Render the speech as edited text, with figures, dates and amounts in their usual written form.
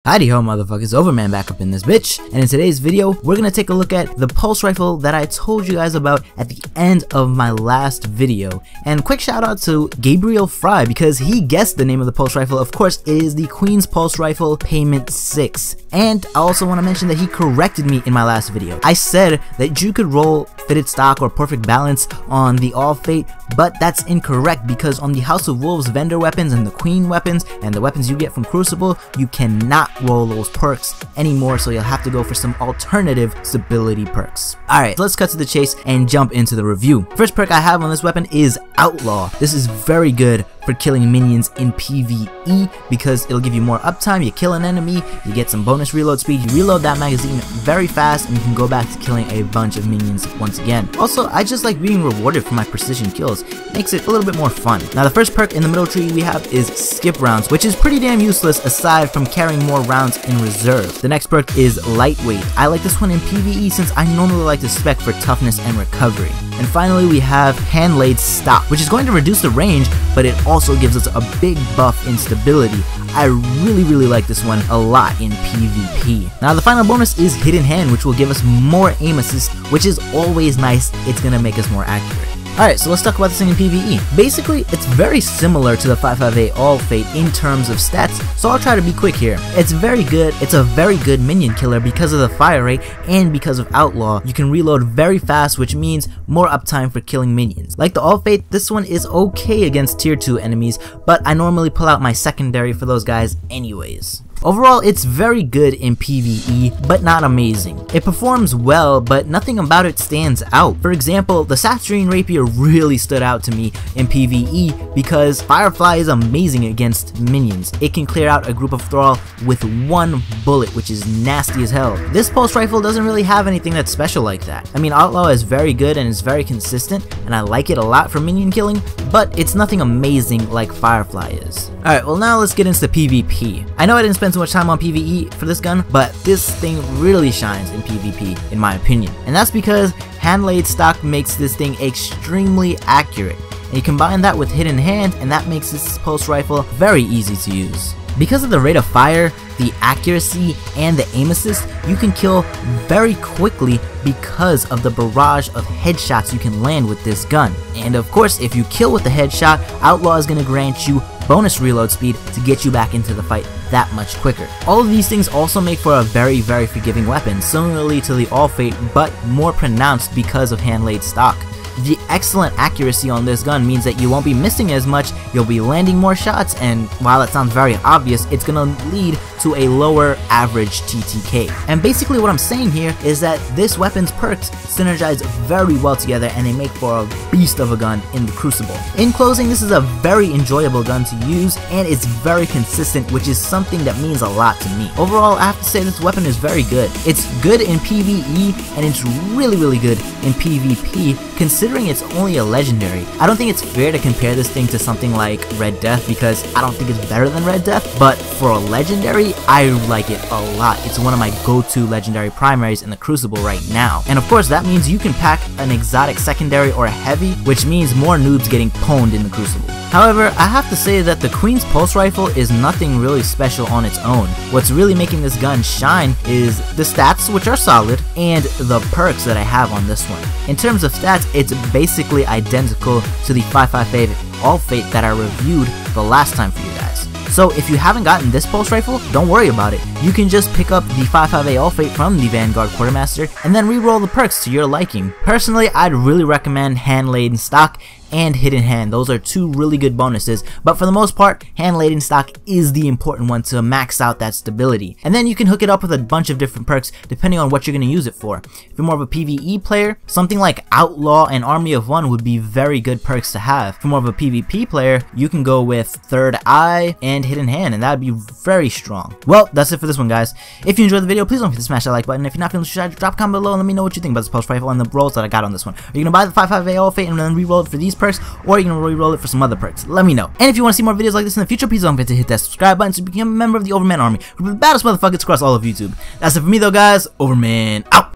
Howdy ho motherfuckers, Overman back up in this bitch, and in today's video we're gonna take a look at the pulse rifle that I told you guys about at the end of my last video. And quick shout out to Gabriel Fry because he guessed the name of the pulse rifle. Of course it is the Queen's Pulse Rifle Payment 6. And I also want to mention that he corrected me in my last video. I said that you could roll fitted stock or perfect balance on the All Fate, but that's incorrect because on the House of Wolves vendor weapons and the Queen weapons and the weapons you get from Crucible, you cannot roll those perks anymore, so you'll have to go for some alternative stability perks. Alright, so let's cut to the chase and jump into the review. First perk I have on this weapon is Outlaw. This is very good for killing minions in PvE because it'll give you more uptime. You kill an enemy, you get some bonus reload speed, you reload that magazine very fast, and you can go back to killing a bunch of minions once again. Also, I just like being rewarded for my precision kills. It makes it a little bit more fun. Now the first perk in the middle tree we have is Skip Rounds, which is pretty damn useless aside from carrying more rounds in reserve. The next perk is Lightweight. I like this one in PvE since I normally like to spec for toughness and recovery. And finally we have Hand-Laid Stock, which is going to reduce the range, but it also gives us a big buff in stability. I really like this one a lot in PvP. Now the final bonus is Hidden Hand, which will give us more aim assist, which is always nice. It's gonna make us more accurate. Alright, so let's talk about this thing in PvE. Basically, it's very similar to the 558 All Fate in terms of stats, so I'll try to be quick here. It's very good, it's a very good minion killer because of the fire rate and because of Outlaw. You can reload very fast, which means more uptime for killing minions. Like the All Fate, this one is okay against tier 2 enemies, but I normally pull out my secondary for those guys anyways. Overall, it's very good in PvE, but not amazing. It performs well, but nothing about it stands out. For example, the Saturine Rapier really stood out to me in PvE because Firefly is amazing against minions. It can clear out a group of Thrall with one bullet, which is nasty as hell. This pulse rifle doesn't really have anything that's special like that. I mean, Outlaw is very good and is very consistent, and I like it a lot for minion killing, but it's nothing amazing like Firefly is. Alright, well now let's get into PvP. I know I didn't spend too much time on PvE for this gun, but this thing really shines in PvP in my opinion. And that's because Hand-Laid Stock makes this thing extremely accurate. And you combine that with Hidden Hand, and that makes this pulse rifle very easy to use. Because of the rate of fire, the accuracy, and the aim assist, you can kill very quickly because of the barrage of headshots you can land with this gun. And of course, if you kill with the headshot, Outlaw is going to grant you bonus reload speed to get you back into the fight that much quicker. All of these things also make for a very forgiving weapon, similarly to the All Fate, but more pronounced because of Hand-Laid Stock. The excellent accuracy on this gun means that you won't be missing as much, you'll be landing more shots, and while that sounds very obvious, it's gonna lead to a lower average TTK. And basically what I'm saying here is that this weapon's perks synergize very well together and they make for a beast of a gun in the Crucible. In closing, this is a very enjoyable gun to use and it's very consistent, which is something that means a lot to me. Overall, I have to say this weapon is very good. It's good in PvE and it's really good in PvP considering it's only a legendary. I don't think it's fair to compare this thing to something like Red Death because I don't think it's better than Red Death, but for a legendary, I like it a lot. It's one of my go-to legendary primaries in the Crucible right now. And of course that means you can pack an exotic secondary or a heavy, which means more noobs getting pwned in the Crucible. However, I have to say that the Queen's Pulse Rifle is nothing really special on its own. What's really making this gun shine is the stats, which are solid, and the perks that I have on this one. In terms of stats, it's basically identical to the 558 All Fate that I reviewed the last time for you guys. So if you haven't gotten this pulse rifle, don't worry about it. You can just pick up the 558 All Fate from the Vanguard Quartermaster and then re-roll the perks to your liking. Personally, I'd really recommend Hand-Laid Stock and Hidden Hand. Those are two really good bonuses, but for the most part, Hand-Laid Stock is the important one to max out that stability. And then you can hook it up with a bunch of different perks depending on what you're going to use it for. If you're more of a PvE player, something like Outlaw and Army of One would be very good perks to have. If you're more of a PvP player, you can go with Third Eye and Hidden Hand, and that would be very strong. Well, that's it for this one, guys. If you enjoyed the video, please don't forget to smash that like button. If you're not feeling shy, drop a comment below and let me know what you think about this pulse rifle and the rolls that I got on this one. Are you going to buy the 558 All Fate and then re-roll it for these perks, or are you gonna re-roll it for some other perks? Let me know. And if you want to see more videos like this in the future, please don't forget to hit that subscribe button to become a member of the Overman Army, who are the baddest motherfuckers across all of YouTube. That's it for me though, guys. Overman out.